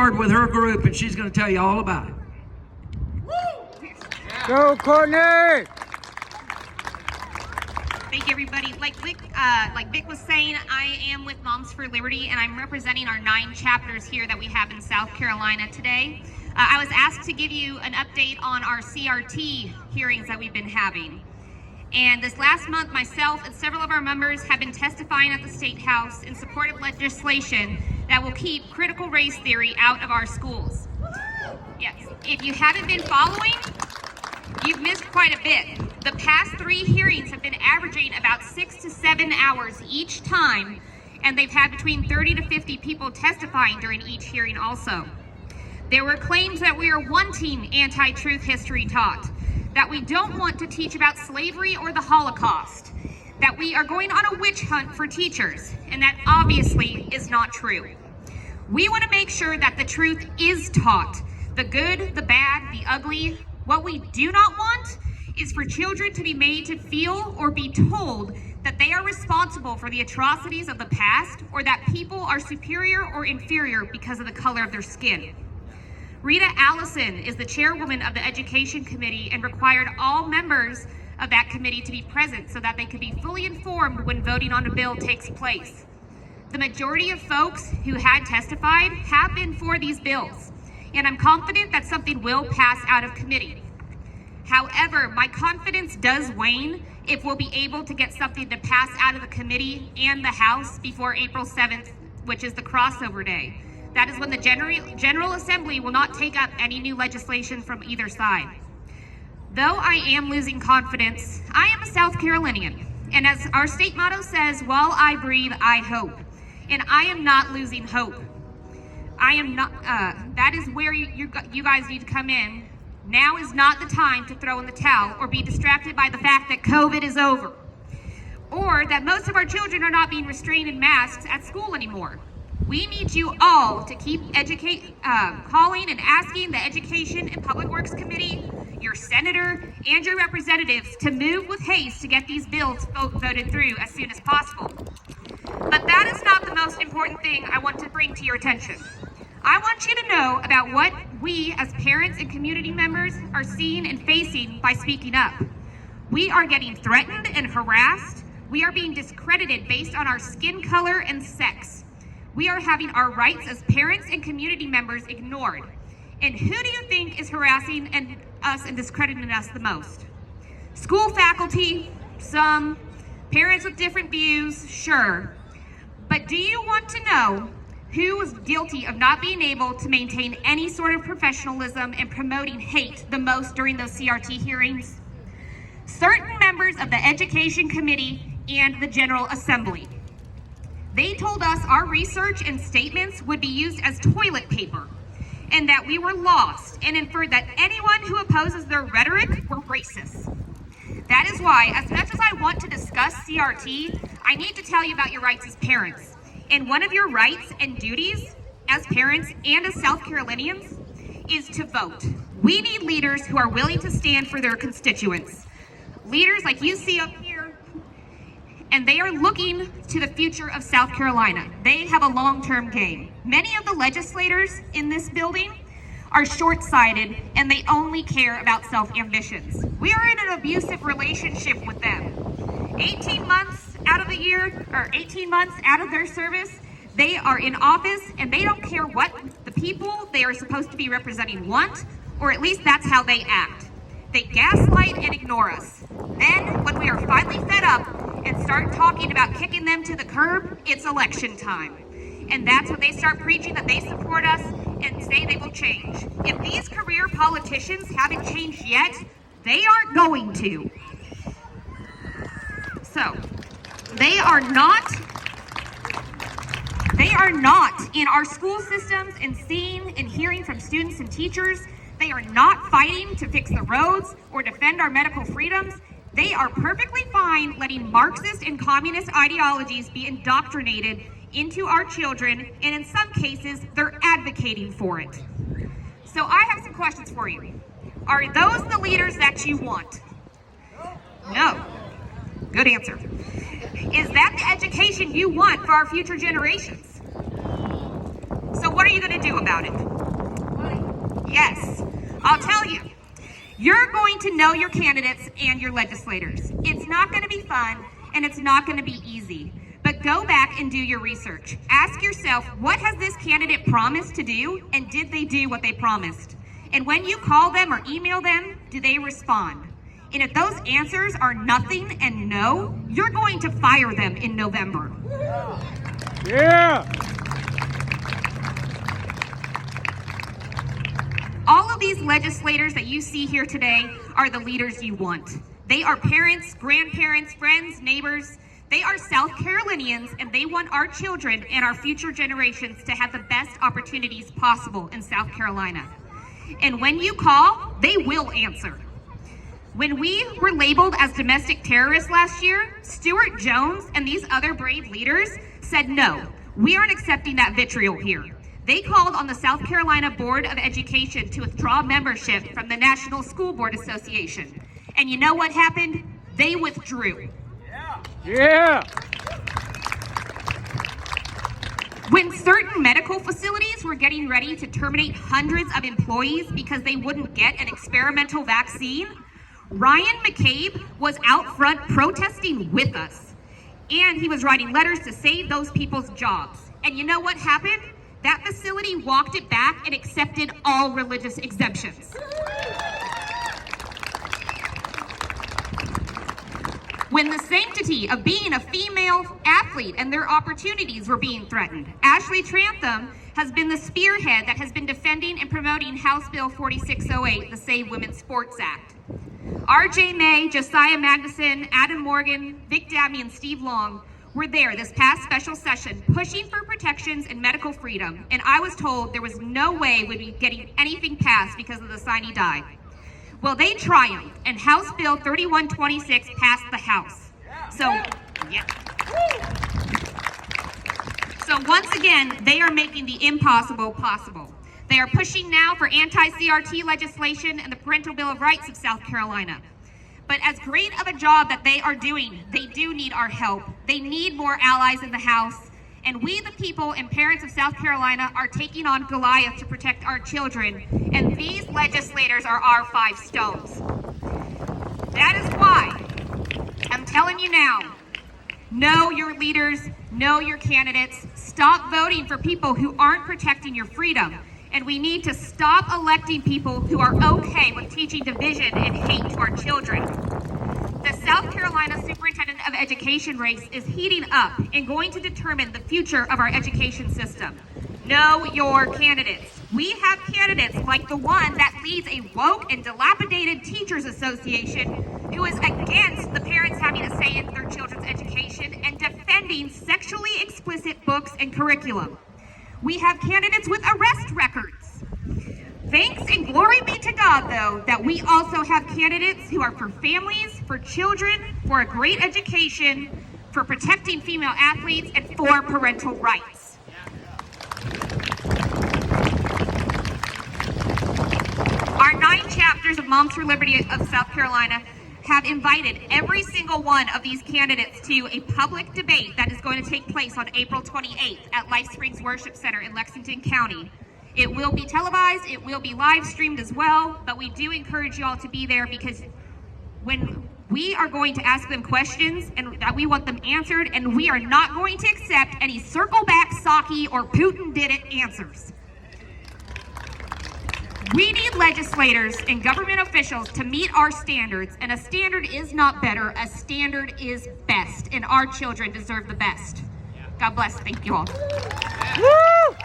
yard with her group, and she's going to tell you all about it. Go, Kourtney! Thank you, everybody. Like Vic was saying, I am with Moms for Liberty, and I'm representing our 9 chapters here that we have in South Carolina today. I was asked to give you an update on our CRT hearings that we've been having. And this last month, myself and several of our members have been testifying at the State House in support of legislation that will keep critical race theory out of our schools. Yes, if you haven't been following, you've missed quite a bit. The past 3 hearings have been averaging about 6 to 7 hours each time, and they've had between 30 to 50 people testifying during each hearing also. There were claims that we are wanting anti-truth history taught, that we don't want to teach about slavery or the Holocaust, that we are going on a witch hunt for teachers, and that obviously is not true. We want to make sure that the truth is taught, the good, the bad, the ugly. What we do not want is for children to be made to feel or be told that they are responsible for the atrocities of the past, or that people are superior or inferior because of the color of their skin. Rita Allison is the chairwoman of the Education Committee and required all members of that committee to be present so that they could be fully informed when voting on a bill takes place. The majority of folks who had testified have been for these bills, and I'm confident that something will pass out of committee. However, my confidence does wane if we'll be able to get something to pass out of the committee and the House before April 7th, which is the crossover day. That is when the General Assembly will not take up any new legislation from either side. Though I am losing confidence, I am a South Carolinian. And as our state motto says, while I breathe, I hope. And I am not losing hope. I am not, that is where you guys need to come in. Now is not the time to throw in the towel or be distracted by the fact that COVID is over. Or that most of our children are not being restrained in masks at school anymore. We need you all to keep calling and asking the Education and Public Works Committee, your senator, and your representatives to move with haste to get these bills voted through as soon as possible. But that is not the most important thing I want to bring to your attention. I want you to know about what we as parents and community members are seeing and facing by speaking up. We are getting threatened and harassed. We are being discredited based on our skin color and sex. We are having our rights as parents and community members ignored. And who do you think is harassing us and discrediting us the most? School faculty, some. Parents with different views, sure. But do you want to know who was guilty of not being able to maintain any sort of professionalism and promoting hate the most during those CRT hearings? Certain members of the Education Committee and the General Assembly. They told us our research and statements would be used as toilet paper, and that we were lost, and inferred that anyone who opposes their rhetoric were racist. That is why, as much as I want to discuss CRT, I need to tell you about your rights as parents. And one of your rights and duties as parents and as South Carolinians is to vote. We need leaders who are willing to stand for their constituents. Leaders like you see up here, and they are looking to the future of South Carolina. They have a long-term game. Many of the legislators in this building are short-sighted, and they only care about self-ambitions. We are in an abusive relationship with them. 18 months out of the year, or 18 months out of their service, they are in office, and they don't care what the people they are supposed to be representing want, or at least that's how they act. They gaslight and ignore us. Then, when we are finally fed up and start talking about kicking them to the curb, it's election time. And that's when they start preaching that they support us and say they will change. If these career politicians haven't changed yet, they aren't going to. So, they are not in our school systems and seeing and hearing from students and teachers. They are not fighting to fix the roads or defend our medical freedoms. They are perfectly fine letting Marxist and communist ideologies be indoctrinated into our children, and in some cases, they're advocating for it. So I have some questions for you. Are those the leaders that you want? No. Good answer. Is that the education you want for our future generations? So what are you going to do about it? Yes, I'll tell you. You're going to know your candidates and your legislators. It's not going to be fun and it's not going to be easy. But go back and do your research. Ask yourself, what has this candidate promised to do, and did they do what they promised? And when you call them or email them, do they respond? And if those answers are nothing and no, you're going to fire them in November. Yeah! All of these legislators that you see here today are the leaders you want. They are parents, grandparents, friends, neighbors. They are South Carolinians, and they want our children and our future generations to have the best opportunities possible in South Carolina. And when you call, they will answer. When we were labeled as domestic terrorists last year, Stuart Jones and these other brave leaders said, no, we aren't accepting that vitriol here. They called on the South Carolina Board of Education to withdraw membership from the National School Board Association. And you know what happened? They withdrew. Yeah! When certain medical facilities were getting ready to terminate hundreds of employees because they wouldn't get an experimental vaccine, Ryan McCabe was out front protesting with us. And he was writing letters to save those people's jobs. And you know what happened? That facility walked it back and accepted all religious exemptions. When the sanctity of being a female athlete and their opportunities were being threatened, Ashley Trantham has been the spearhead that has been defending and promoting House Bill 4608, the Save Women's Sports Act. RJ May, Josiah Magnuson, Adam Morgan, Vic Dabney, and Steve Long were there this past special session pushing for protections and medical freedom, and I was told there was no way we'd be getting anything passed because of the sine die. Well, they triumphed, and House Bill 3126 passed the House. So, yeah. So once again, they are making the impossible possible. They are pushing now for anti-CRT legislation and the Parental Bill of Rights of South Carolina. But as great of a job that they are doing, they do need our help. They need more allies in the House. And we, the people and parents of South Carolina, are taking on Goliath to protect our children. And these legislators are our 5 stones. That is why I'm telling you now, know your leaders, know your candidates. Stop voting for people who aren't protecting your freedom. And we need to stop electing people who are okay with teaching division and hate to our children. The South Carolina Superintendent of Education race is heating up and going to determine the future of our education system. Know your candidates. We have candidates like the one that leads a woke and dilapidated teachers association who is against the parents having a say in their children's education and defending sexually explicit books and curriculum. We have candidates with arrest records. Thanks and glory be to God, though, that we also have candidates who are for families, for children, for a great education, for protecting female athletes, and for parental rights. Our 9 chapters of Moms for Liberty of South Carolina have invited every single one of these candidates to a public debate that is going to take place on April 28th at Life Springs Worship Center in Lexington County. It will be televised, it will be live streamed as well, but we do encourage you all to be there because when we are going to ask them questions and that we want them answered, and we are not going to accept any circle back Psaki or Putin did it answers. We need legislators and government officials to meet our standards, and a standard is not better, a standard is best, and our children deserve the best. God bless, thank you all. Woo!